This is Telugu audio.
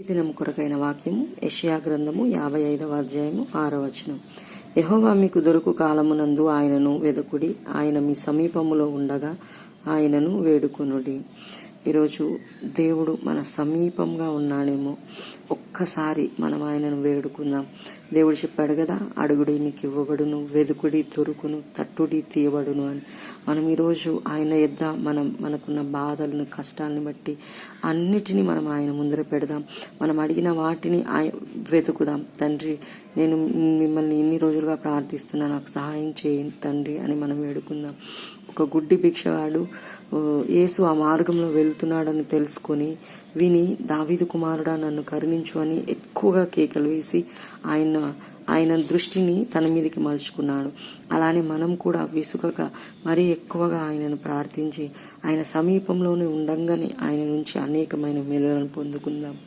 దినము కొరకైన వాక్యము యెషయా గ్రంథము 55వ అధ్యాయము 6వ వచనం. యెహోవా మీకు దొరుకు కాలమునందు ఆయనను వెదకుడి, ఆయన మీ సమీపములో ఉండగా ఆయనను వేడుకొనుడి. ఈరోజు దేవుడు మన సమీపంగా ఉన్నాడేమో, ఒక్కసారి మనం ఆయనను వేడుకుందాం. దేవుడు చెప్పాడు కదా, అడుగుడి మీకు ఇవ్వబడును, వెదుకుడి దొరుకును, తట్టుడి తీయబడును అని. మనం ఈరోజు ఆయన యొద్ద మనకున్న బాధలను, కష్టాలను బట్టి అన్నిటినీ మనం ఆయన ముందర పెడదాం. మనం అడిగిన వాటిని వెతుకుదాం. తండ్రి, నేను మిమ్మల్ని ఇన్ని రోజులుగా ప్రార్థిస్తున్నా, నాకు సహాయం చేయండి తండ్రి అని మనం వేడుకుందాం. ఒక గుడ్డి భిక్షగాడు యేసు ఆ మార్గంలో వెళ్తున్నాడని తెలుసుకొని విని, దావీదు కుమారుడా నన్ను కరుణించు అని ఎక్కువగా కేకలు వేసి ఆయన దృష్టిని తన మీదకి మలుచుకున్నాడు. అలానే మనం కూడా విసుగక మరీ ఎక్కువగా ఆయనను ప్రార్థించి ఆయన సమీపంలోనే ఉండంగానే ఆయన నుంచి అనేకమైన మేలులను పొందుకుందాం.